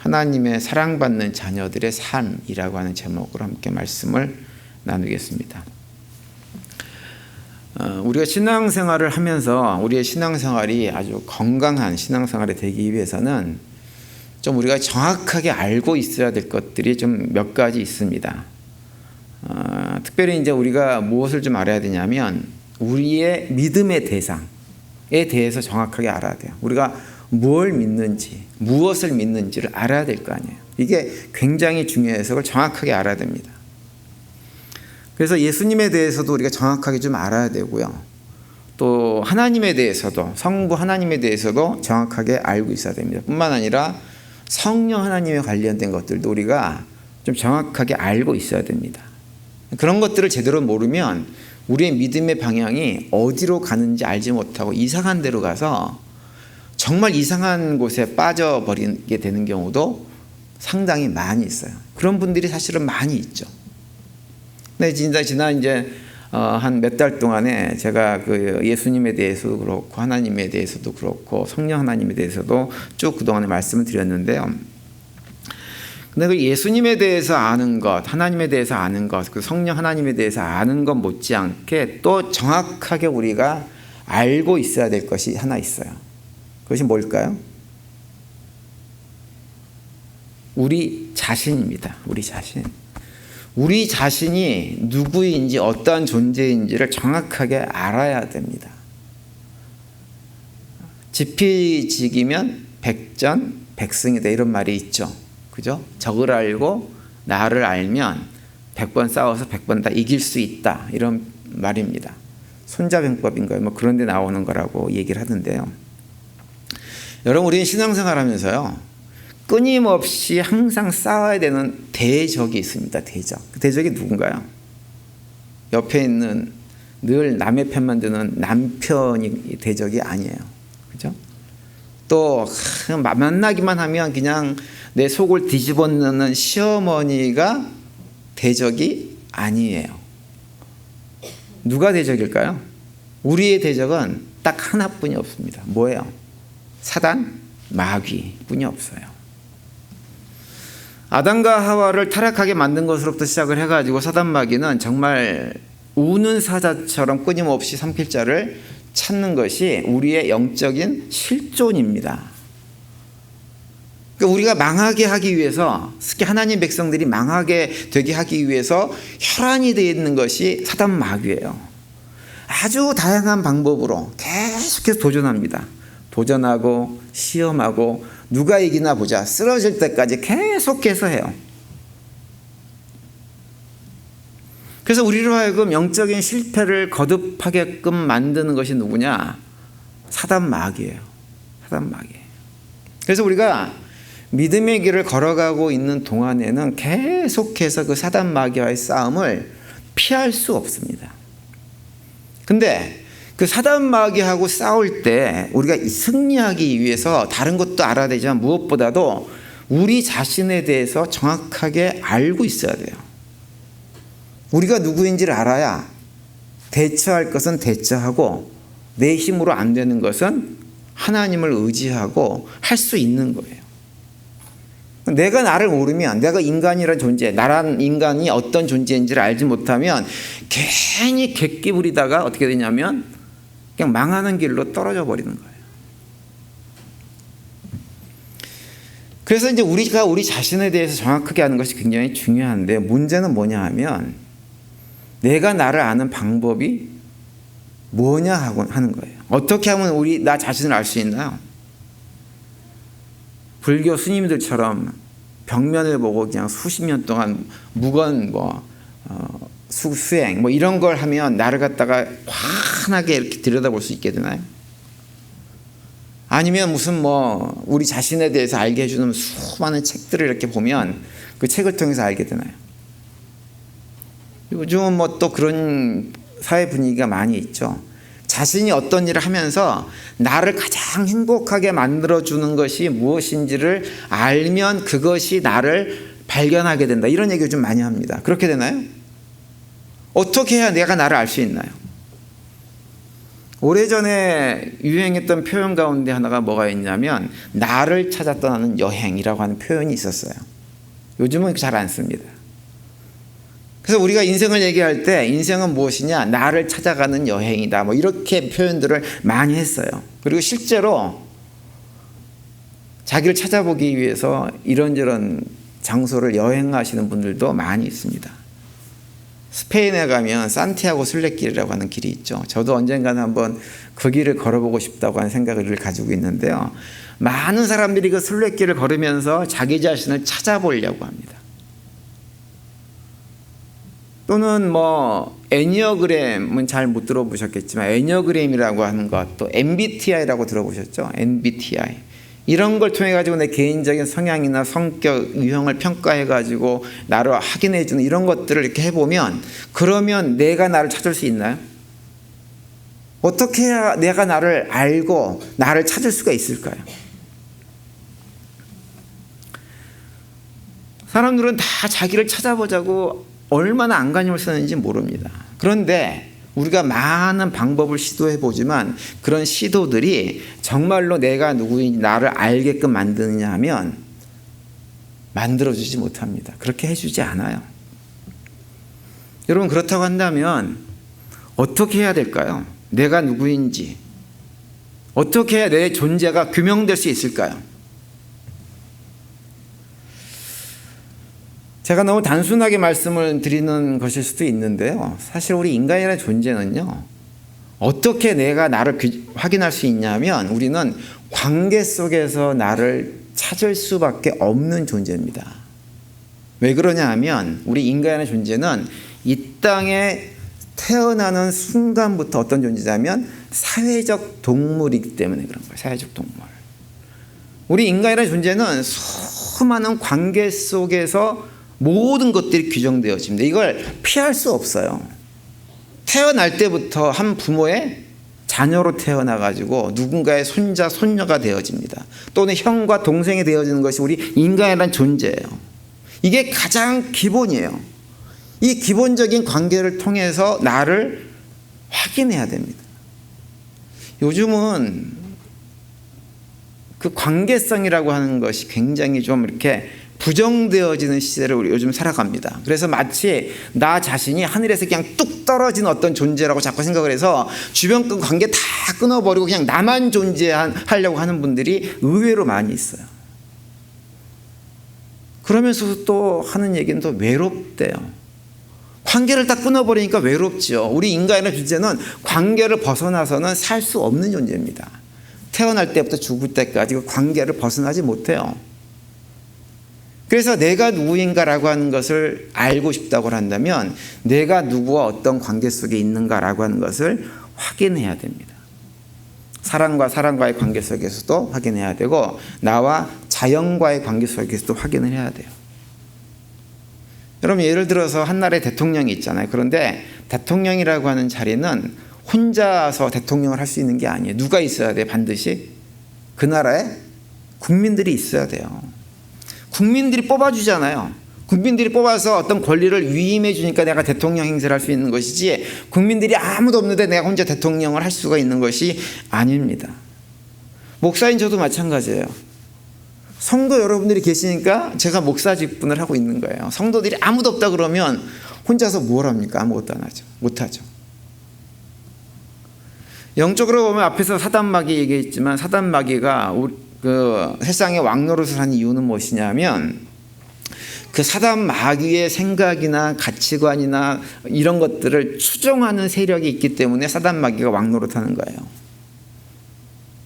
하나님의 사랑받는 자녀들의 삶이라고 하는 제목으로 함께 말씀을 나누겠습니다. 우리가 신앙생활을 하면서 우리의 신앙생활이 아주 건강한 신앙생활이 되기 위해서는 좀 우리가 정확하게 알고 있어야 될 것들이 좀 몇 가지 있습니다. 특별히 이제 우리가 무엇을 좀 알아야 되냐면 우리의 믿음의 대상에 대해서 정확하게 알아야 돼요. 우리가 뭘 믿는지, 무엇을 믿는지를 알아야 될 거 아니에요. 이게 굉장히 중요해서 그걸 정확하게 알아야 됩니다. 그래서 예수님에 대해서도 우리가 정확하게 좀 알아야 되고요. 또 하나님에 대해서도, 성부 하나님에 대해서도 정확하게 알고 있어야 됩니다. 뿐만 아니라 성령 하나님에 관련된 것들도 우리가 좀 정확하게 알고 있어야 됩니다. 그런 것들을 제대로 모르면 우리의 믿음의 방향이 어디로 가는지 알지 못하고 이상한 데로 가서 정말 이상한 곳에 빠져버리게 되는 경우도 상당히 많이 있어요. 그런 분들이 사실은 많이 있죠. 근데 지난 이제 한 몇 달 동안에 제가 그 예수님에 대해서도 그렇고 하나님에 대해서도 그렇고 성령 하나님에 대해서도 쭉 그동안에 말씀을 드렸는데요. 근데 그 예수님에 대해서 아는 것, 하나님에 대해서 아는 것, 그 성령 하나님에 대해서 아는 것 못지않게 또 정확하게 우리가 알고 있어야 될 것이 하나 있어요. 그것이 뭘까요? 우리 자신입니다. 우리 자신. 우리 자신이 누구인지 어떠한 존재인지를 정확하게 알아야 됩니다. 지피지기면 백전백승이다 이런 말이 있죠. 그죠? 적을 알고 나를 알면 100번 싸워서 100번 다 이길 수 있다 이런 말입니다. 손자병법인가요? 뭐 그런 데 나오는 거라고 얘기를 하던데요. 여러분 우리는 신앙생활 하면서요. 끊임없이 항상 싸워야 되는 대적이 있습니다. 대적. 그 대적이 누군가요? 옆에 있는 늘 남의 편만 드는 남편이 대적이 아니에요. 그죠? 또 만나기만 하면 그냥 내 속을 뒤집어 놓는 시어머니가 대적이 아니에요. 누가 대적일까요? 우리의 대적은 딱 하나뿐이 없습니다. 뭐예요? 사단, 마귀뿐이 없어요. 아담과 하와를 타락하게 만든 것으로부터 시작을 해가지고 사단 마귀는 정말 우는 사자처럼 끊임없이 삼킬자를 찾는 것이 우리의 영적인 실존입니다. 그러니까 우리가 망하게 하기 위해서, 특히 하나님 백성들이 망하게 되게 하기 위해서 혈안이 되어 있는 것이 사단 마귀예요. 아주 다양한 방법으로 계속해서 도전합니다. 도전하고 시험하고 누가 이기나 보자 쓰러질 때까지 계속해서 해요. 그래서 우리로 하여금 영적인 실패를 거듭하게끔 만드는 것이 누구냐? 사단 마귀예요. 사단 마귀. 그래서 우리가 믿음의 길을 걸어가고 있는 동안에는 계속해서 그 사단 마귀와의 싸움을 피할 수 없습니다. 근데 그 사단 마귀하고 싸울 때 우리가 승리하기 위해서 다른 것도 알아야 되지만 무엇보다도 우리 자신에 대해서 정확하게 알고 있어야 돼요. 우리가 누구인지를 알아야 대처할 것은 대처하고 내 힘으로 안 되는 것은 하나님을 의지하고 할 수 있는 거예요. 내가 나를 모르면, 내가 인간이란 존재, 나란 인간이 어떤 존재인지를 알지 못하면 괜히 객기 부리다가 어떻게 되냐면 그냥 망하는 길로 떨어져 버리는 거예요. 그래서 이제 우리가 우리 자신에 대해서 정확하게 아는 것이 굉장히 중요한데 문제는 뭐냐 하면 내가 나를 아는 방법이 뭐냐 하는 거예요. 어떻게 하면 나 자신을 알 수 있나요? 불교 스님들처럼 벽면을 보고 그냥 수십 년 동안 무건 수행 이런 걸 하면 나를 갖다가 환하게 이렇게 들여다볼 수 있게 되나요? 아니면 무슨 우리 자신에 대해서 알게 해주는 수많은 책들을 이렇게 보면 그 책을 통해서 알게 되나요? 요즘은 또 그런 사회 분위기가 많이 있죠. 자신이 어떤 일을 하면서 나를 가장 행복하게 만들어주는 것이 무엇인지를 알면 그것이 나를 발견하게 된다. 이런 얘기를 좀 많이 합니다. 그렇게 되나요? 어떻게 해야 내가 나를 알 수 있나요? 오래전에 유행했던 표현 가운데 하나가 뭐가 있냐면 나를 찾아 떠나는 여행이라고 하는 표현이 있었어요. 요즘은 잘 안 씁니다. 그래서 우리가 인생을 얘기할 때 인생은 무엇이냐? 나를 찾아가는 여행이다. 뭐 이렇게 표현들을 많이 했어요. 그리고 실제로 자기를 찾아보기 위해서 이런저런 장소를 여행하시는 분들도 많이 있습니다. 스페인에 가면 산티아고 순례길이라고 하는 길이 있죠. 저도 언젠가는 한번 그 길을 걸어보고 싶다고 하는 생각을 가지고 있는데요. 많은 사람들이 그 순례길을 걸으면서 자기 자신을 찾아보려고 합니다. 또는 뭐 애니어그램은 잘 못 들어보셨겠지만 애니어그램이라고 하는 것, 또 MBTI라고 들어보셨죠? MBTI. 이런 걸 통해 가지고 내 개인적인 성향이나 성격, 유형을 평가해 가지고 나를 확인해 주는 이런 것들을 이렇게 해보면, 그러면 내가 나를 찾을 수 있나요? 어떻게 해야 내가 나를 알고 나를 찾을 수가 있을까요? 사람들은 다 자기를 찾아보자고 얼마나 안간힘을 쓰는지 모릅니다. 그런데 우리가 많은 방법을 시도해 보지만 그런 시도들이 정말로 내가 누구인지 나를 알게끔 만드느냐 하면 만들어주지 못합니다. 그렇게 해주지 않아요. 여러분, 그렇다고 한다면 어떻게 해야 될까요? 내가 누구인지 어떻게 해야 내 존재가 규명될 수 있을까요? 제가 너무 단순하게 말씀을 드리는 것일 수도 있는데요. 사실 우리 인간이라는 존재는요, 어떻게 내가 나를 확인할 수 있냐면 우리는 관계 속에서 나를 찾을 수밖에 없는 존재입니다. 왜 그러냐 하면 우리 인간이라는 존재는 이 땅에 태어나는 순간부터 어떤 존재냐면 사회적 동물이기 때문에 그런 거예요. 사회적 동물. 우리 인간이라는 존재는 수많은 관계 속에서 모든 것들이 규정되어집니다. 이걸 피할 수 없어요. 태어날 때부터 한 부모의 자녀로 태어나가지고 누군가의 손자, 손녀가 되어집니다. 또는 형과 동생이 되어지는 것이 우리 인간이라는 존재예요. 이게 가장 기본이에요. 이 기본적인 관계를 통해서 나를 확인해야 됩니다. 요즘은 그 관계성이라고 하는 것이 굉장히 좀 이렇게 부정되어지는 시대를 우리 요즘 살아갑니다. 그래서 마치 나 자신이 하늘에서 그냥 뚝 떨어진 어떤 존재라고 자꾸 생각을 해서 주변 관계 다 끊어버리고 그냥 나만 존재하려고 하는 분들이 의외로 많이 있어요. 그러면서도 또 하는 얘기는 또 외롭대요. 관계를 다 끊어버리니까 외롭죠. 우리 인간의 존재는 관계를 벗어나서는 살 수 없는 존재입니다. 태어날 때부터 죽을 때까지 그 관계를 벗어나지 못해요. 그래서 내가 누구인가라고 하는 것을 알고 싶다고 한다면 내가 누구와 어떤 관계 속에 있는가라고 하는 것을 확인해야 됩니다. 사람과 사람과의 관계 속에서도 확인해야 되고 나와 자연과의 관계 속에서도 확인을 해야 돼요. 여러분, 예를 들어서 한 나라의 대통령이 있잖아요. 그런데 대통령이라고 하는 자리는 혼자서 대통령을 할 수 있는 게 아니에요. 누가 있어야 돼요? 반드시 그 나라에 국민들이 있어야 돼요. 국민들이 뽑아주잖아요. 국민들이 뽑아서 어떤 권리를 위임해 주니까 내가 대통령 행세를 할 수 있는 것이지, 국민들이 아무도 없는데 내가 혼자 대통령을 할 수가 있는 것이 아닙니다. 목사인 저도 마찬가지예요. 성도 여러분들이 계시니까 제가 목사 직분을 하고 있는 거예요. 성도들이 아무도 없다 그러면 혼자서 뭘 합니까? 아무것도 안 하죠. 못하죠. 영적으로 보면 앞에서 사단마귀 얘기했지만 사단마귀가 그 세상의 왕노릇을 하는 이유는 무엇이냐면 그 사단마귀의 생각이나 가치관이나 이런 것들을 추종하는 세력이 있기 때문에 사단마귀가 왕노릇하는 거예요.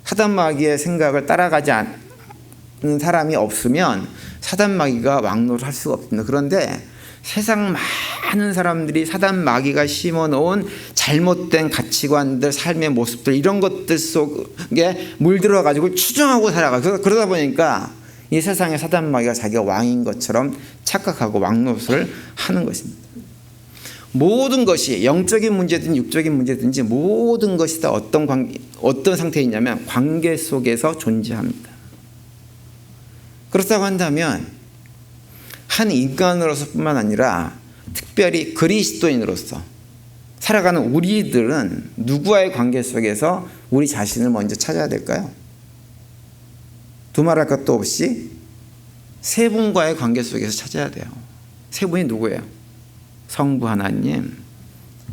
사단마귀의 생각을 따라가지 않는 사람이 없으면 사단마귀가 왕노릇할 수가 없습니다. 그런데 세상 많은 사람들이 사단마귀가 심어놓은 잘못된 가치관들, 삶의 모습들 이런 것들 속에 물들어가지고 추종하고 살아가요. 그러다 보니까 이 세상에 사단마귀가 자기가 왕인 것처럼 착각하고 왕노릇을 하는 것입니다. 모든 것이 영적인 문제든 육적인 문제든지 모든 것이 다 어떤 상태에 있냐면 관계 속에서 존재합니다. 그렇다고 한다면 한 인간으로서 뿐만 아니라 특별히 그리스도인으로서 살아가는 우리들은 누구와의 관계 속에서 우리 자신을 먼저 찾아야 될까요? 두말할 것도 없이 세 분과의 관계 속에서 찾아야 돼요. 세 분이 누구예요? 성부 하나님,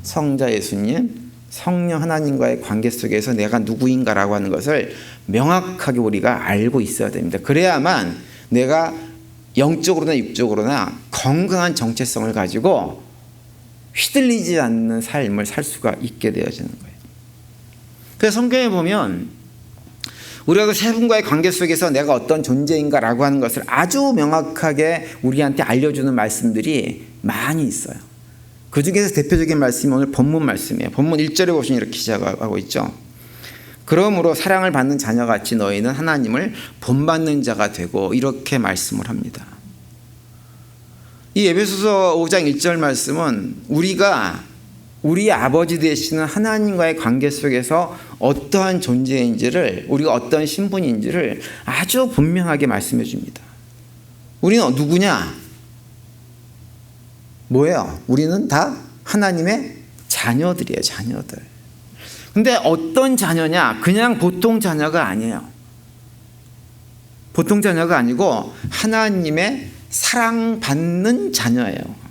성자 예수님, 성령 하나님과의 관계 속에서 내가 누구인가라고 하는 것을 명확하게 우리가 알고 있어야 됩니다. 그래야만 내가 영적으로나 육적으로나 건강한 정체성을 가지고 휘둘리지 않는 삶을 살 수가 있게 되어지는 거예요. 그래서 성경에 보면 우리가 그 세 분과의 관계 속에서 내가 어떤 존재인가라고 하는 것을 아주 명확하게 우리한테 알려주는 말씀들이 많이 있어요. 그 중에서 대표적인 말씀이 오늘 본문 말씀이에요. 본문 1절에 보시면 이렇게 시작하고 있죠. 그러므로 사랑을 받는 자녀같이 너희는 하나님을 본받는 자가 되고, 이렇게 말씀을 합니다. 이 에베소서 5장 1절 말씀은 우리가 우리 아버지 되시는 하나님과의 관계 속에서 어떠한 존재인지를, 우리가 어떤 신분인지를 아주 분명하게 말씀해 줍니다. 우리는 누구냐? 뭐예요? 우리는 다 하나님의 자녀들이에요. 자녀들. 근데 어떤 자녀냐? 그냥 보통 자녀가 아니에요. 보통 자녀가 아니고 하나님의 사랑받는 자녀예요.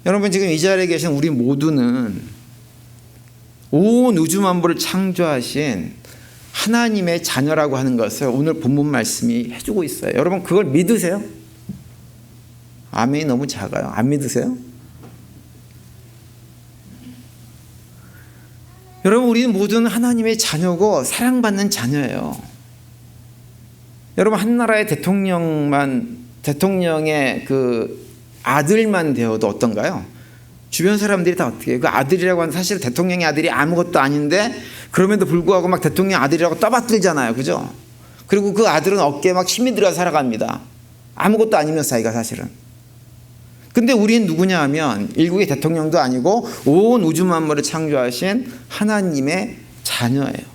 여러분, 지금 이 자리에 계신 우리 모두는 온 우주 만물을 창조하신 하나님의 자녀라고 하는 것을 오늘 본문 말씀이 해주고 있어요. 여러분, 그걸 믿으세요? 아멘이 너무 작아요. 안 믿으세요? 여러분, 우리는 모두는 하나님의 자녀고 사랑받는 자녀예요. 여러분, 한 나라의 대통령의 그 아들만 되어도 어떤가요? 주변 사람들이 다 어떻게 해요? 그 아들이라고 하는, 사실 대통령의 아들이 아무것도 아닌데 그럼에도 불구하고 막 대통령 아들이라고 떠받들잖아요. 그죠? 그리고 그 아들은 어깨에 막 힘이 들어 살아갑니다. 아무것도 아니면서 자기가 사실은. 근데 우리는 누구냐 하면 일국의 대통령도 아니고 온 우주 만물을 창조하신 하나님의 자녀예요.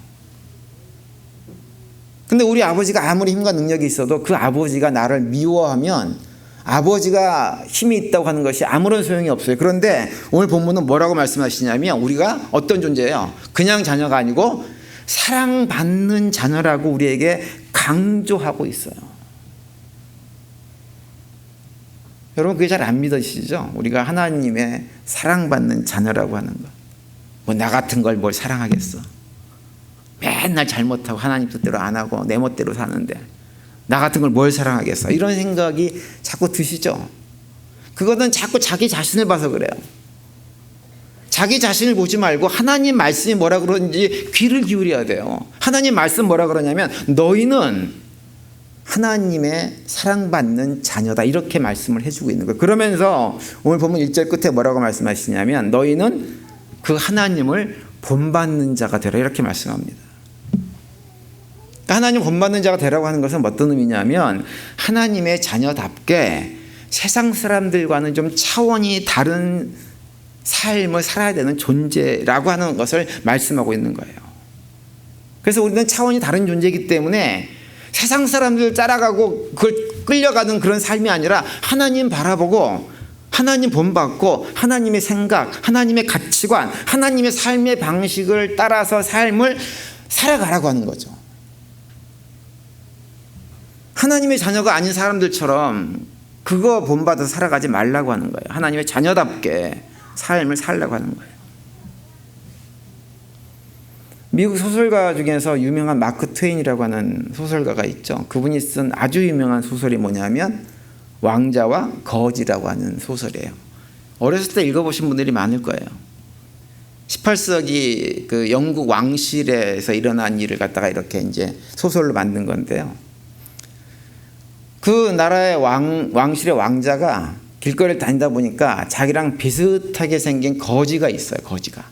근데 우리 아버지가 아무리 힘과 능력이 있어도 그 아버지가 나를 미워하면 아버지가 힘이 있다고 하는 것이 아무런 소용이 없어요. 그런데 오늘 본문은 뭐라고 말씀하시냐면 우리가 어떤 존재예요? 그냥 자녀가 아니고 사랑받는 자녀라고 우리에게 강조하고 있어요. 여러분, 그게 잘 안 믿어지시죠? 우리가 하나님의 사랑받는 자녀라고 하는 것. 뭐 나 같은 걸 뭘 사랑하겠어? 맨날 잘못하고 하나님 뜻대로 안 하고 내 멋대로 사는데 나 같은 걸 뭘 사랑하겠어? 이런 생각이 자꾸 드시죠? 그거는 자꾸 자기 자신을 봐서 그래요. 자기 자신을 보지 말고 하나님 말씀이 뭐라 그러는지 귀를 기울여야 돼요. 하나님 말씀 뭐라 그러냐면 너희는 하나님의 사랑받는 자녀다, 이렇게 말씀을 해주고 있는 거예요. 그러면서 오늘 보면 1절 끝에 뭐라고 말씀하시냐면 너희는 그 하나님을 본받는 자가 되라, 이렇게 말씀합니다. 하나님 본받는 자가 되라고 하는 것은 어떤 의미냐면 하나님의 자녀답게 세상 사람들과는 좀 차원이 다른 삶을 살아야 되는 존재라고 하는 것을 말씀하고 있는 거예요. 그래서 우리는 차원이 다른 존재이기 때문에 세상 사람들 따라가고 그걸 끌려가는 그런 삶이 아니라 하나님 바라보고 하나님 본받고 하나님의 생각, 하나님의 가치관, 하나님의 삶의 방식을 따라서 삶을 살아가라고 하는 거죠. 하나님의 자녀가 아닌 사람들처럼 그거 본받아서 살아가지 말라고 하는 거예요. 하나님의 자녀답게 삶을 살라고 하는 거예요. 미국 소설가 중에서 유명한 마크 트웨인이라고 하는 소설가가 있죠. 그분이 쓴 아주 유명한 소설이 뭐냐면 왕자와 거지라고 하는 소설이에요. 어렸을 때 읽어보신 분들이 많을 거예요. 18세기 그 영국 왕실에서 일어난 일을 갖다가 이렇게 이제 소설로 만든 건데요. 그 나라의 왕실의 왕자가 길거리를 다니다 보니까 자기랑 비슷하게 생긴 거지가 있어요. 거지가.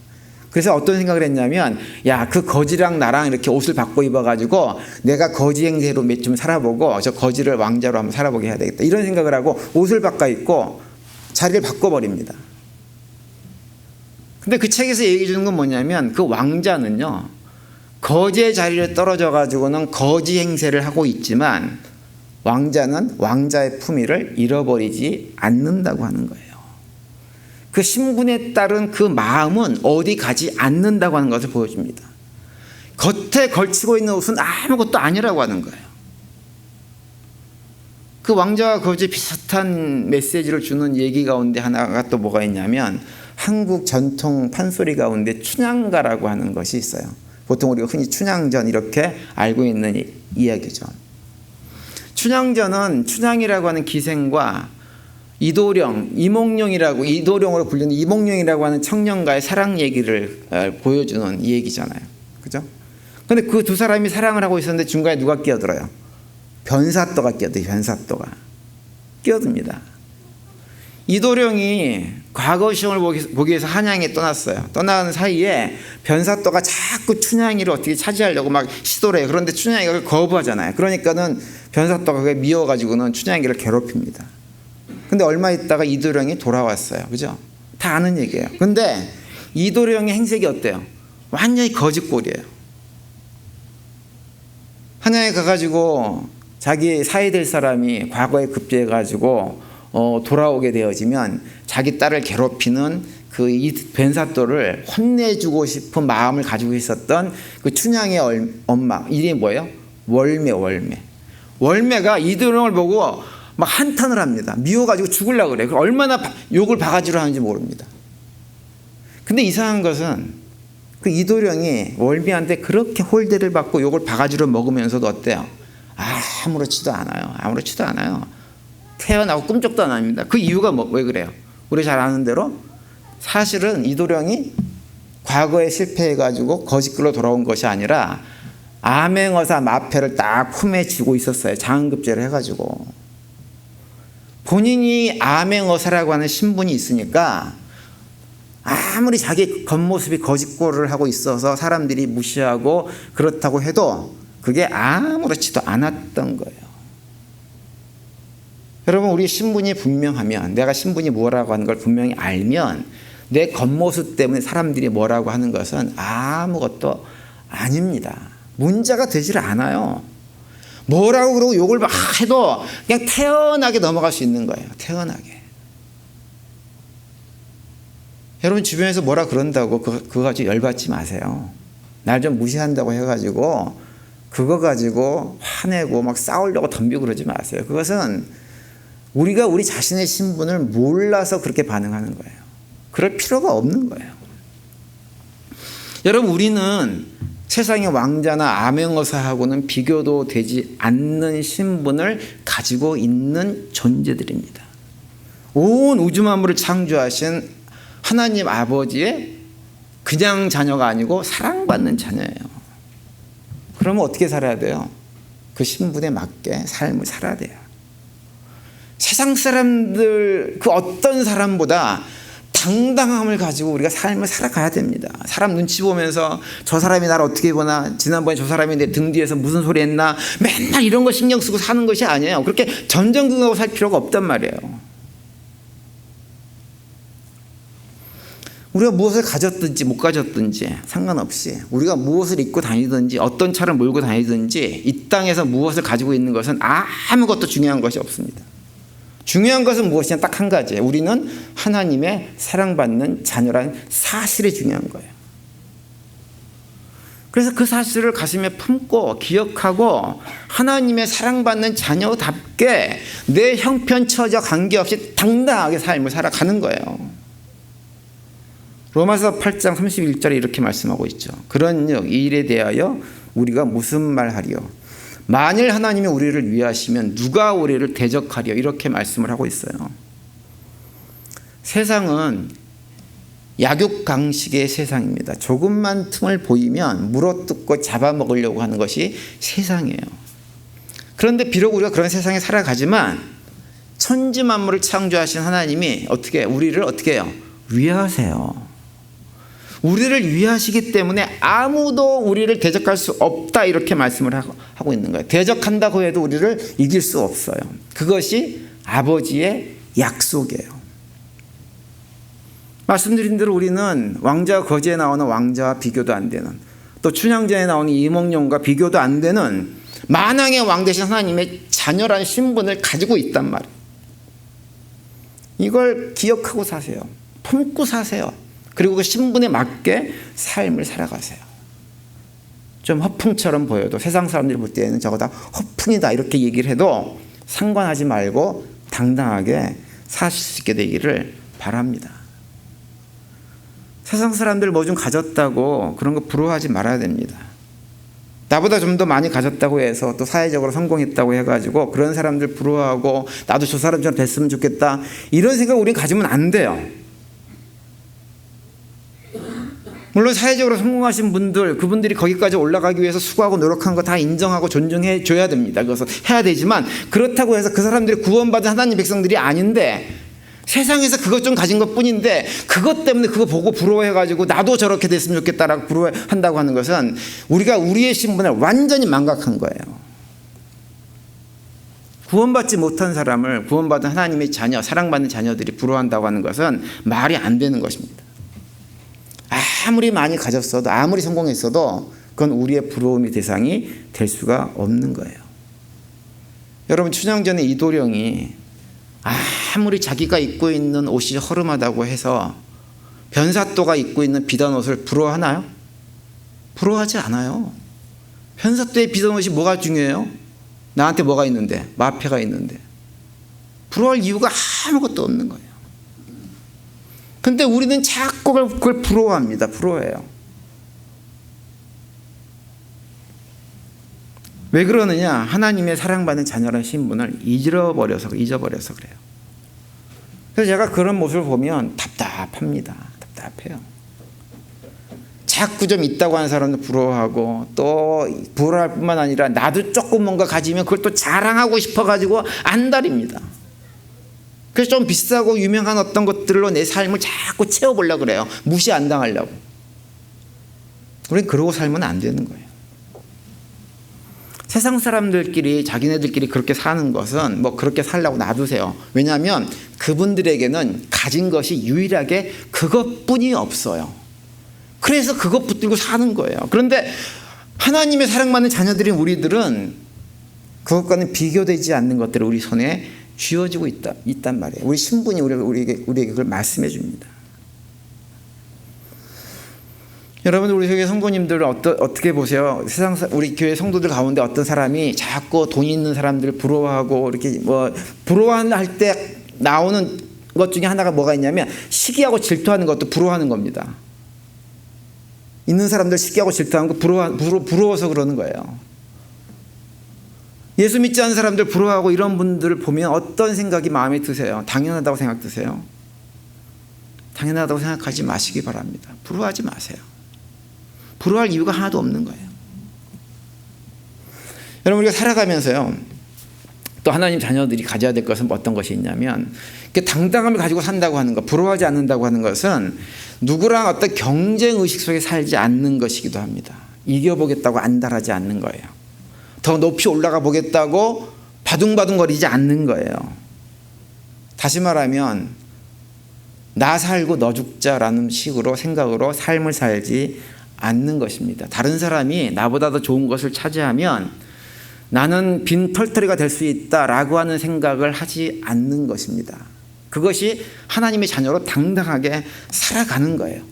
그래서 어떤 생각을 했냐면 야, 그 거지랑 나랑 이렇게 옷을 바꿔 입어가지고 내가 거지 행세로 몇 좀 살아보고 저 거지를 왕자로 한번 살아보게 해야 되겠다, 이런 생각을 하고 옷을 바꿔 입고 자리를 바꿔버립니다. 근데 그 책에서 얘기해 주는 건 뭐냐면 그 왕자는요 거지의 자리를 떨어져 가지고는 거지 행세를 하고 있지만 왕자는 왕자의 품위를 잃어버리지 않는다고 하는 거예요. 그 신분에 따른 그 마음은 어디 가지 않는다고 하는 것을 보여줍니다. 겉에 걸치고 있는 옷은 아무것도 아니라고 하는 거예요. 그 왕자와 거지 비슷한 메시지를 주는 얘기 가운데 하나가 또 뭐가 있냐면 한국 전통 판소리 가운데 춘향가라고 하는 것이 있어요. 보통 우리가 흔히 춘향전 이렇게 알고 있는 이야기죠. 춘향전은 춘향이라고 하는 기생과 이도령, 이도령으로 불리는 이몽룡이라고 하는 청년과의 사랑 얘기를 보여주는 이 얘기잖아요. 그죠? 근데 그 두 사람이 사랑을 하고 있었는데 중간에 누가 끼어들어요? 변사또가 끼어들어요. 변사또가 끼어듭니다. 이도령이 과거 시험을 보기 위해서 한양에 떠났어요. 떠나는 사이에 변사또가 자꾸 춘향이를 어떻게 차지하려고 막 시도를 해요. 그런데 춘향이가 그걸 거부하잖아요. 그러니까는 변사또가 그게 미워가지고는 춘향이를 괴롭힙니다. 근데 얼마 있다가 이도령이 돌아왔어요. 그죠? 다 아는 얘기예요. 근데 이도령의 행색이 어때요? 완전히 거짓골이에요. 한양에 가가지고 자기 사이 될 사람이 과거에 급제해가지고 돌아오게 되어지면 자기 딸을 괴롭히는 그 변사또를 혼내주고 싶은 마음을 가지고 있었던 그 춘향의 엄마 이름이 뭐예요? 월매가 이도령을 보고 막 한탄을 합니다. 미워가지고 죽으려고 그래요. 얼마나 욕을 바가지로 하는지 모릅니다. 근데 이상한 것은 그 이도령이 월미한테 그렇게 홀대를 받고 욕을 바가지로 먹으면서도 어때요? 아무렇지도 않아요. 태어나고 꿈쩍도 안 합니다. 그 이유가 왜 그래요? 우리 잘 아는 대로 사실은 이도령이 과거에 실패해가지고 거짓글로 돌아온 것이 아니라 암행어사 마패를 딱 품에 쥐고 있었어요. 장급제를 해가지고. 본인이 암행어사라고 하는 신분이 있으니까 아무리 자기 겉모습이 거짓골을 하고 있어서 사람들이 무시하고 그렇다고 해도 그게 아무렇지도 않았던 거예요. 여러분, 우리 신분이 분명하면, 내가 신분이 뭐라고 하는 걸 분명히 알면 내 겉모습 때문에 사람들이 뭐라고 하는 것은 아무것도 아닙니다. 문제가 되질 않아요. 뭐라고 그러고 욕을 막 해도 그냥 태연하게 넘어갈 수 있는 거예요. 태연하게. 여러분 주변에서 뭐라 그런다고 그거 가지고 열받지 마세요. 날 좀 무시한다고 해가지고 그거 가지고 화내고 막 싸우려고 덤비고 그러지 마세요. 그것은 우리가 우리 자신의 신분을 몰라서 그렇게 반응하는 거예요. 그럴 필요가 없는 거예요. 여러분, 우리는 세상의 왕자나 암행어사하고는 비교도 되지 않는 신분을 가지고 있는 존재들입니다. 온 우주 만물을 창조하신 하나님 아버지의 그냥 자녀가 아니고 사랑받는 자녀예요. 그러면 어떻게 살아야 돼요? 그 신분에 맞게 삶을 살아야 돼요. 세상 사람들 그 어떤 사람보다 당당함을 가지고 우리가 삶을 살아가야 됩니다. 사람 눈치 보면서 저 사람이 나를 어떻게 보나, 지난번에 저 사람이 내 등 뒤에서 무슨 소리 했나, 맨날 이런 거 신경 쓰고 사는 것이 아니에요. 그렇게 전전긍긍하고 살 필요가 없단 말이에요. 우리가 무엇을 가졌든지 못 가졌든지 상관없이, 우리가 무엇을 입고 다니든지 어떤 차를 몰고 다니든지 이 땅에서 무엇을 가지고 있는 것은 아무것도 중요한 것이 없습니다. 중요한 것은 무엇이냐, 딱 한 가지예요. 우리는 하나님의 사랑받는 자녀라는 사실이 중요한 거예요. 그래서 그 사실을 가슴에 품고 기억하고 하나님의 사랑받는 자녀답게 내 형편 처져 관계없이 당당하게 삶을 살아가는 거예요. 로마서 8장 31절에 이렇게 말씀하고 있죠. 그런즉 이 일에 대하여 우리가 무슨 말하리요? 만일 하나님이 우리를 위하시면 누가 우리를 대적하리요? 이렇게 말씀을 하고 있어요. 세상은 약육강식의 세상입니다. 조금만 틈을 보이면 물어뜯고 잡아먹으려고 하는 것이 세상이에요. 그런데 비록 우리가 그런 세상에 살아가지만 천지 만물을 창조하신 하나님이 우리를 어떻게 해요? 위하세요. 우리를 위하시기 때문에 아무도 우리를 대적할 수 없다, 이렇게 말씀을 하고 있는 거예요. 대적한다고 해도 우리를 이길 수 없어요. 그것이 아버지의 약속이에요. 말씀드린 대로 우리는 왕자와 거지에 나오는 왕자와 비교도 안 되는, 또 춘향전에 나오는 이몽룡과 비교도 안 되는 만왕의 왕 대신 하나님의 자녀라는 신분을 가지고 있단 말이에요. 이걸 기억하고 사세요. 품고 사세요. 그리고 그 신분에 맞게 삶을 살아가세요. 좀 허풍처럼 보여도 세상 사람들이 볼 때에는 저거 다 허풍이다 이렇게 얘기를 해도 상관하지 말고 당당하게 사실 수 있게 되기를 바랍니다. 세상 사람들 뭐 좀 가졌다고 그런 거 부러워하지 말아야 됩니다. 나보다 좀 더 많이 가졌다고 해서 또 사회적으로 성공했다고 해가지고 그런 사람들 부러워하고 나도 저 사람처럼 됐으면 좋겠다 이런 생각 우리는 가지면 안 돼요. 물론 사회적으로 성공하신 분들, 그분들이 거기까지 올라가기 위해서 수고하고 노력한 거 다 인정하고 존중해 줘야 됩니다. 그래서 해야 되지만 그렇다고 해서 그 사람들이 구원받은 하나님 백성들이 아닌데 세상에서 그것 좀 가진 것 뿐인데 그것 때문에 그거 보고 부러워해가지고 나도 저렇게 됐으면 좋겠다라고 부러워한다고 하는 것은 우리가 우리의 신분을 완전히 망각한 거예요. 구원받지 못한 사람을 구원받은 하나님의 자녀, 사랑받는 자녀들이 부러워한다고 하는 것은 말이 안 되는 것입니다. 아무리 많이 가졌어도 아무리 성공했어도 그건 우리의 부러움의 대상이 될 수가 없는 거예요. 여러분 춘향전의 이도령이 아무리 자기가 입고 있는 옷이 허름하다고 해서 변사또가 입고 있는 비단 옷을 부러워하나요? 부러워하지 않아요. 변사또의 비단 옷이 뭐가 중요해요? 나한테 뭐가 있는데? 마패가 있는데. 부러워할 이유가 아무것도 없는 거예요. 근데 우리는 자꾸 그걸 부러워합니다. 부러워해요. 왜 그러느냐? 하나님의 사랑받는 자녀라는 신분을 잊어버려서 그래요. 그래서 제가 그런 모습을 보면 답답합니다. 답답해요. 자꾸 좀 있다고 하는 사람도 부러워하고 또 부러워할 뿐만 아니라 나도 조금 뭔가 가지면 그걸 또 자랑하고 싶어가지고 안달입니다. 그래서 좀 비싸고 유명한 어떤 것들로 내 삶을 자꾸 채워보려고 그래요. 무시 안 당하려고. 우리는 그러고 살면 안 되는 거예요. 세상 사람들끼리 자기네들끼리 그렇게 사는 것은 뭐 그렇게 살라고 놔두세요. 왜냐하면 그분들에게는 가진 것이 유일하게 그것뿐이 없어요. 그래서 그것 붙들고 사는 거예요. 그런데 하나님의 사랑받는 자녀들인 우리들은 그것과는 비교되지 않는 것들을 우리 손에 쥐어지고 있단 말이에요. 우리 신분이 우리에게 그걸 말씀해 줍니다. 여러분 우리 교회 성도님들 어떻게 보세요? 우리 교회 성도들 가운데 어떤 사람이 자꾸 돈 있는 사람들을 부러워하고 이렇게 뭐 부러워할 때 나오는 것 중에 하나가 뭐가 있냐면 시기하고 질투하는 것도 부러워하는 겁니다. 있는 사람들 시기하고 질투하는 거 부러워서 그러는 거예요. 예수 믿지 않는 사람들 부러워하고 이런 분들을 보면 어떤 생각이 마음에 드세요? 당연하다고 생각 드세요? 당연하다고 생각하지 마시기 바랍니다. 부러워하지 마세요. 부러워할 이유가 하나도 없는 거예요. 여러분 우리가 살아가면서요 또 하나님 자녀들이 가져야 될 것은 어떤 것이 있냐면 당당함을 가지고 산다고 하는 것, 부러워하지 않는다고 하는 것은 누구랑 어떤 경쟁의식 속에 살지 않는 것이기도 합니다. 이겨보겠다고 안달하지 않는 거예요. 더 높이 올라가 보겠다고 바둥바둥거리지 않는 거예요. 다시 말하면 나 살고 너 죽자라는 식으로 생각으로 삶을 살지 않는 것입니다. 다른 사람이 나보다 더 좋은 것을 차지하면 나는 빈털터리가 될 수 있다라고 하는 생각을 하지 않는 것입니다. 그것이 하나님의 자녀로 당당하게 살아가는 거예요.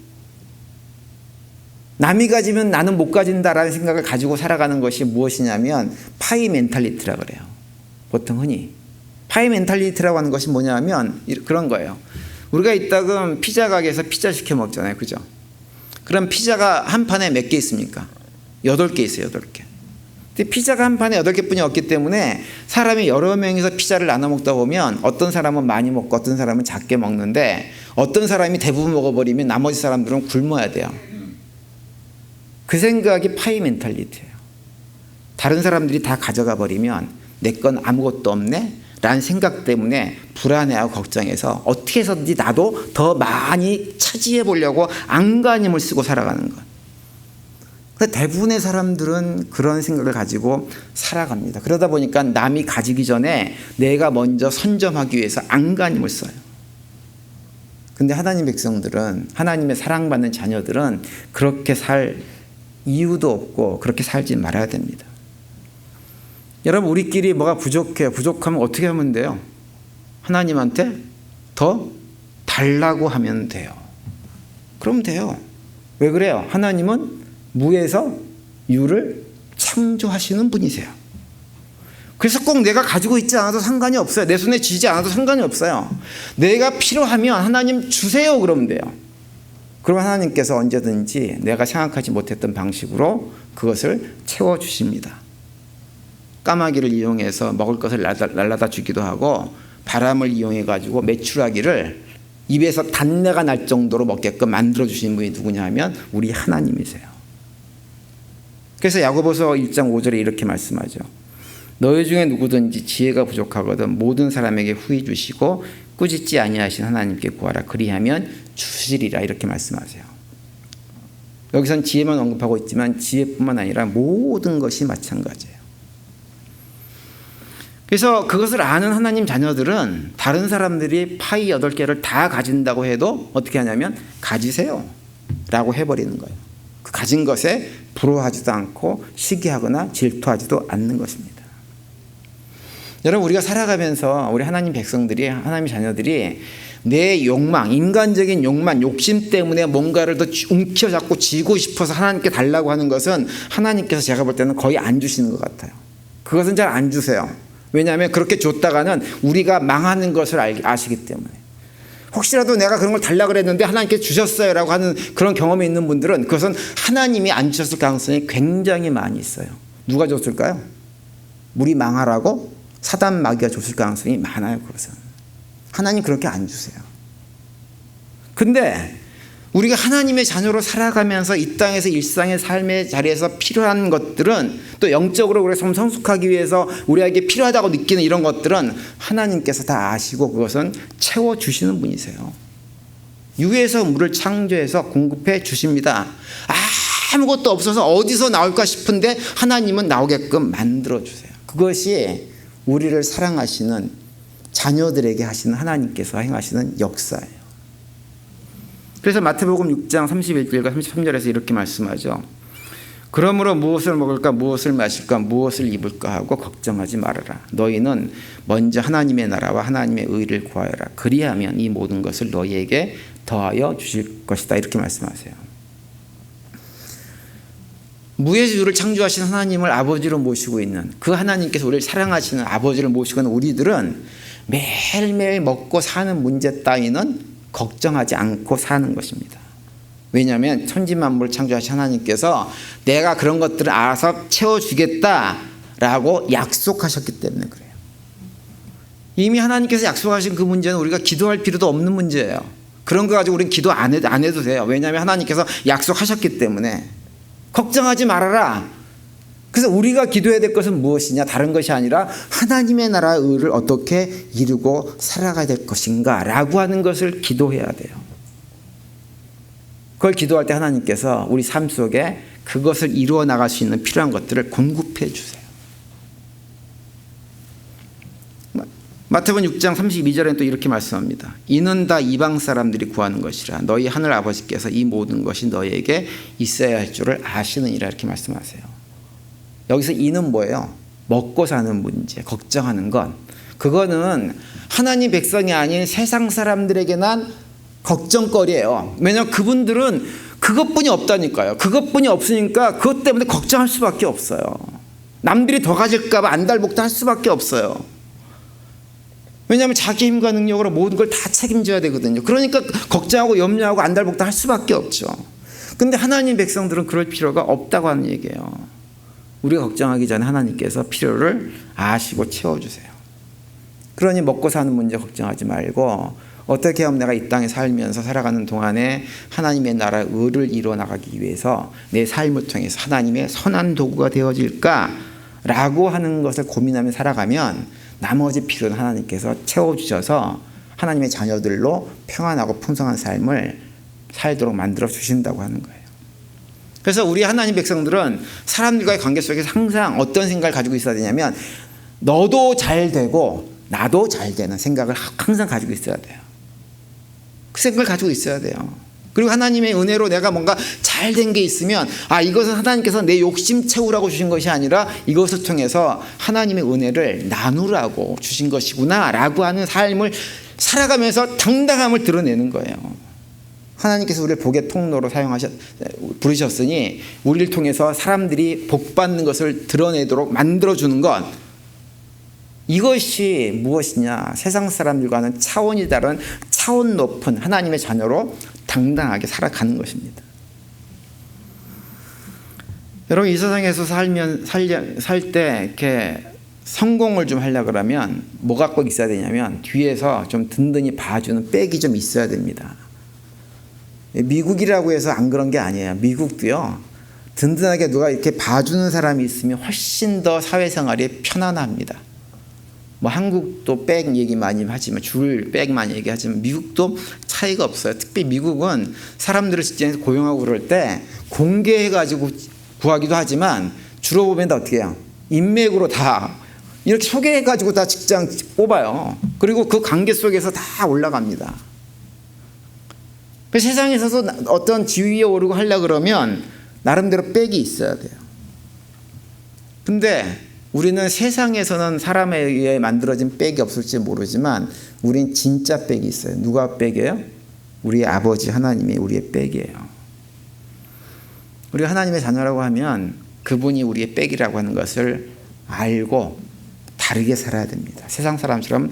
남이 가지면 나는 못 가진다라는 생각을 가지고 살아가는 것이 무엇이냐면 파이 멘탈리티라고 그래요. 보통 흔히 파이 멘탈리티라고 하는 것이 뭐냐면 그런 거예요. 우리가 이따금 피자 가게에서 피자 시켜 먹잖아요. 그죠? 그럼 피자가 한 판에 몇 개 있습니까? 8개 있어요. 8개. 근데 피자가 한 판에 8개뿐이 없기 때문에 사람이 여러 명이서 피자를 나눠 먹다 보면 어떤 사람은 많이 먹고 어떤 사람은 작게 먹는데 어떤 사람이 대부분 먹어버리면 나머지 사람들은 굶어야 돼요. 그 생각이 파이 멘탈리티예요. 다른 사람들이 다 가져가 버리면 내 건 아무것도 없네? 라는 생각 때문에 불안해하고 걱정해서 어떻게 해서든지 나도 더 많이 차지해 보려고 안간힘을 쓰고 살아가는 것. 대부분의 사람들은 그런 생각을 가지고 살아갑니다. 그러다 보니까 남이 가지기 전에 내가 먼저 선점하기 위해서 안간힘을 써요. 근데 하나님 백성들은, 하나님의 사랑받는 자녀들은 그렇게 살 이유도 없고 그렇게 살지 말아야 됩니다. 여러분 우리끼리 뭐가 부족해요. 부족하면 어떻게 하면 돼요? 하나님한테 더 달라고 하면 돼요. 그럼 돼요. 왜 그래요? 하나님은 무에서 유를 창조하시는 분이세요. 그래서 꼭 내가 가지고 있지 않아도 상관이 없어요. 내 손에 쥐지 않아도 상관이 없어요. 내가 필요하면 하나님 주세요 그러면 돼요. 그럼 하나님께서 언제든지 내가 생각하지 못했던 방식으로 그것을 채워주십니다. 까마귀를 이용해서 먹을 것을 날라다 주기도 하고, 바람을 이용해 가지고 메추라기를 입에서 단내가 날 정도로 먹게끔 만들어 주신 분이 누구냐 하면 우리 하나님이세요. 그래서 야고보서 1장 5절에 이렇게 말씀하죠. 너희 중에 누구든지 지혜가 부족하거든 모든 사람에게 후히 주시고 꾸짖지 아니하신 하나님께 구하라. 그리하면 주시리라. 이렇게 말씀하세요. 여기선 지혜만 언급하고 있지만 지혜뿐만 아니라 모든 것이 마찬가지예요. 그래서 그것을 아는 하나님 자녀들은 다른 사람들이 파이 8개를 다 가진다고 해도 어떻게 하냐면 가지세요 라고 해버리는 거예요. 그 가진 것에 부러워하지도 않고 시기하거나 질투하지도 않는 것입니다. 여러분, 우리가 살아가면서 우리 하나님 백성들이, 하나님 자녀들이 내 욕망, 인간적인 욕망, 욕심 때문에 뭔가를 더 움켜잡고 쥐고 싶어서 하나님께 달라고 하는 것은 하나님께서 제가 볼 때는 거의 안 주시는 것 같아요. 그것은 잘 안 주세요. 왜냐하면 그렇게 줬다가는 우리가 망하는 것을 아시기 때문에. 혹시라도 내가 그런 걸 달라고 그랬는데 하나님께 주셨어요 라고 하는 그런 경험이 있는 분들은 그것은 하나님이 안 주셨을 가능성이 굉장히 많이 있어요. 누가 줬을까요? 우리 망하라고 사단 마귀가 줬을 가능성이 많아요. 그것은 하나님 그렇게 안 주세요. 근데 우리가 하나님의 자녀로 살아가면서 이 땅에서 일상의 삶의 자리에서 필요한 것들은, 또 영적으로 우리가 좀 성숙하기 위해서 우리에게 필요하다고 느끼는 이런 것들은 하나님께서 다 아시고 그것은 채워주시는 분이세요. 유에서 물을 창조해서 공급해 주십니다. 아무것도 없어서 어디서 나올까 싶은데 하나님은 나오게끔 만들어주세요. 그것이 우리를 사랑하시는 자녀들에게 하시는 하나님께서 행하시는 역사예요. 그래서 마태복음 6장 31절과 33절에서 이렇게 말씀하죠. 그러므로 무엇을 먹을까, 무엇을 마실까, 무엇을 입을까 하고 걱정하지 말아라. 너희는 먼저 하나님의 나라와 하나님의 의를 구하여라. 그리하면 이 모든 것을 너희에게 더하여 주실 것이다. 이렇게 말씀하세요. 무의 주를 창조하신 하나님을 아버지로 모시고 있는 그 하나님께서 우리를 사랑하시는 아버지를 모시고 있는 우리들은 매일매일 먹고 사는 문제 따위는 걱정하지 않고 사는 것입니다. 왜냐하면 천지만물을 창조하신 하나님께서 내가 그런 것들을 알아서 채워주겠다라고 약속하셨기 때문에 그래요. 이미 하나님께서 약속하신 그 문제는 우리가 기도할 필요도 없는 문제예요. 그런 거 가지고 우리는 기도 안 해도 돼요. 왜냐하면 하나님께서 약속하셨기 때문에. 걱정하지 말아라. 그래서 우리가 기도해야 될 것은 무엇이냐? 다른 것이 아니라 하나님의 나라의 의를 어떻게 이루고 살아가야 될 것인가 라고 하는 것을 기도해야 돼요. 그걸 기도할 때 하나님께서 우리 삶 속에 그것을 이루어 나갈 수 있는 필요한 것들을 공급해 주세요. 마태복음 6장 32절에는 또 이렇게 말씀합니다. 이는 다 이방 사람들이 구하는 것이라 너희 하늘 아버지께서 이 모든 것이 너희에게 있어야 할 줄을 아시느니라. 이렇게 말씀하세요. 여기서 이는 뭐예요? 먹고 사는 문제, 걱정하는 건, 그거는 하나님 백성이 아닌 세상 사람들에게 난 걱정거리예요. 왜냐하면 그분들은 그것뿐이 없다니까요. 그것뿐이 없으니까 그것 때문에 걱정할 수밖에 없어요. 남들이 더 가질까 봐 안달복도 할 수밖에 없어요. 왜냐하면 자기 힘과 능력으로 모든 걸 다 책임져야 되거든요. 그러니까 걱정하고 염려하고 안달복도 할 수밖에 없죠. 근데 하나님 백성들은 그럴 필요가 없다고 하는 얘기예요. 우리가 걱정하기 전에 하나님께서 필요를 아시고 채워주세요. 그러니 먹고 사는 문제 걱정하지 말고 어떻게 하면 내가 이 땅에 살면서 살아가는 동안에 하나님의 나라의 의를 이루어 나가기 위해서 내 삶을 통해서 하나님의 선한 도구가 되어질까라고 하는 것을 고민하며 살아가면 나머지 필요는 하나님께서 채워주셔서 하나님의 자녀들로 평안하고 풍성한 삶을 살도록 만들어 주신다고 하는 거예요. 그래서 우리 하나님 백성들은 사람들과의 관계 속에서 항상 어떤 생각을 가지고 있어야 되냐면 너도 잘 되고 나도 잘 되는 생각을 항상 가지고 있어야 돼요. 그 생각을 가지고 있어야 돼요. 그리고 하나님의 은혜로 내가 뭔가 잘 된 게 있으면 이것은 하나님께서 내 욕심 채우라고 주신 것이 아니라 이것을 통해서 하나님의 은혜를 나누라고 주신 것이구나 라고 하는 삶을 살아가면서 당당함을 드러내는 거예요. 하나님께서 우리를 복의 통로로 부르셨으니 우리를 통해서 사람들이 복받는 것을 드러내도록 만들어주는 것, 이것이 무엇이냐? 세상 사람들과는 차원이 다른 차원 높은 하나님의 자녀로 당당하게 살아가는 것입니다. 여러분, 이 세상에서 살 때 이렇게 성공을 좀 하려고 그러면 뭐가 꼭 있어야 되냐면 뒤에서 좀 든든히 봐주는 백이 좀 있어야 됩니다. 미국이라고 해서 안 그런 게 아니에요. 미국도요, 든든하게 누가 이렇게 봐주는 사람이 있으면 훨씬 더 사회생활이 편안합니다. 뭐 한국도 백 얘기 많이 하지만, 줄 백 많이 얘기하지만 미국도 차이가 없어요. 특히 미국은 사람들을 직장에서 고용하고 그럴 때 공개해가지고 구하기도 하지만 주로 보면 다 어떻게 해요? 인맥으로 다 이렇게 소개해가지고 다 직장 뽑아요. 그리고 그 관계 속에서 다 올라갑니다. 세상에서도 어떤 지위에 오르고 하려고 그러면 나름대로 백이 있어야 돼요. 근데 우리는 세상에서는 사람에 의해 만들어진 백이 없을지 모르지만 우린 진짜 백이 있어요. 누가 백이에요? 우리 아버지 하나님이 우리의 백이에요. 우리가 하나님의 자녀라고 하면 그분이 우리의 백이라고 하는 것을 알고 다르게 살아야 됩니다. 세상 사람처럼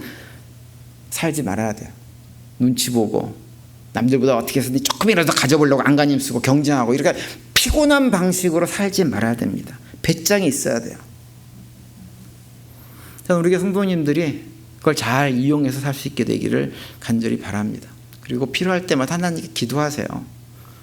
살지 말아야 돼요. 눈치 보고 남들보다 어떻게 해서든 조금이라도 가져보려고 안간힘 쓰고 경쟁하고 이렇게 피곤한 방식으로 살지 말아야 됩니다. 배짱이 있어야 돼요. 저는 우리 성도님들이 그걸 잘 이용해서 살 수 있게 되기를 간절히 바랍니다. 그리고 필요할 때마다 하나님께 기도하세요.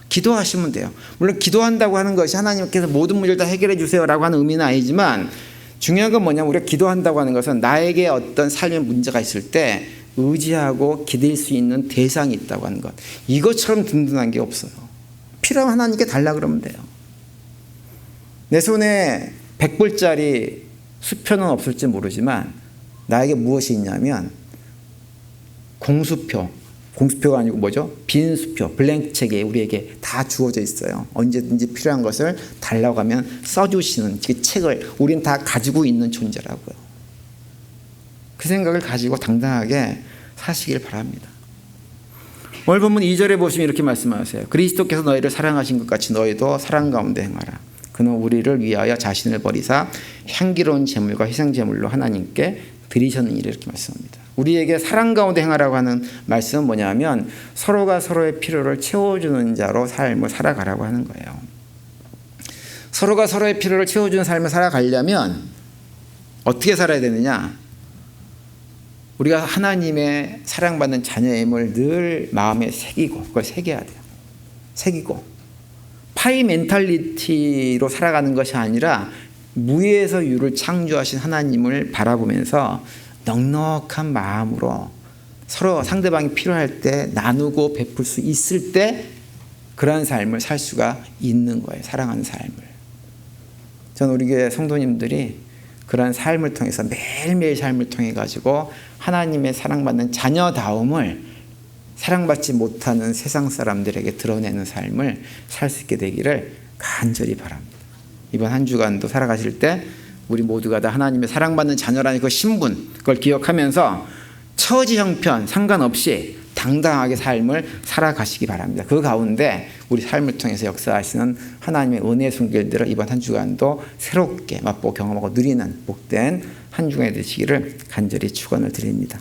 기도하시면 돼요. 물론 기도한다고 하는 것이 하나님께서 모든 문제를 다 해결해 주세요라고 하는 의미는 아니지만, 중요한 건 뭐냐면 우리가 기도한다고 하는 것은 나에게 어떤 삶의 문제가 있을 때 의지하고 기댈 수 있는 대상이 있다고 하는 것. 이것처럼 든든한 게 없어요. 필요하면 하나님께 달라 그러면 돼요. 내 손에 100불짜리 수표는 없을지 모르지만 나에게 무엇이 있냐면 공수표가 아니고 뭐죠? 빈 수표, 블랭크 책에 우리에게 다 주어져 있어요. 언제든지 필요한 것을 달라고 하면 써주시는 그 책을 우린 다 가지고 있는 존재라고요. 그 생각을 가지고 당당하게 사시길 바랍니다. 오늘 본문 2절에 보시면 이렇게 말씀하세요. 그리스도께서 너희를 사랑하신 것 같이 너희도 사랑 가운데 행하라. 그는 우리를 위하여 자신을 버리사 향기로운 제물과 희생제물로 하나님께 드리셨느니라, 이렇게 말씀합니다. 우리에게 사랑 가운데 행하라고 하는 말씀은 뭐냐면 서로가 서로의 필요를 채워주는 자로 삶을 살아가라고 하는 거예요. 서로가 서로의 필요를 채워주는 삶을 살아가려면 어떻게 살아야 되느냐? 우리가 하나님의 사랑받는 자녀임을 늘 마음에 새기고, 그걸 새겨야 돼요. 새기고 파이 멘탈리티로 살아가는 것이 아니라 무에서 유를 창조하신 하나님을 바라보면서 넉넉한 마음으로 서로 상대방이 필요할 때 나누고 베풀 수 있을 때 그러한 삶을 살 수가 있는 거예요. 사랑하는 삶을. 저는 우리 교회 성도님들이 그러한 삶을 통해서 매일매일 삶을 통해 가지고 하나님의 사랑받는 자녀다움을 사랑받지 못하는 세상 사람들에게 드러내는 삶을 살 수 있게 되기를 간절히 바랍니다. 이번 한 주간도 살아가실 때 우리 모두가 다 하나님의 사랑받는 자녀라는 그 신분, 그걸 기억하면서 처지 형편 상관없이 당당하게 삶을 살아가시기 바랍니다. 그 가운데 우리 삶을 통해서 역사하시는 하나님의 은혜의 손길들을 이번 한 주간도 새롭게 맛보고 경험하고 누리는 복된 한 주간이 되시기를 간절히 축원을 드립니다.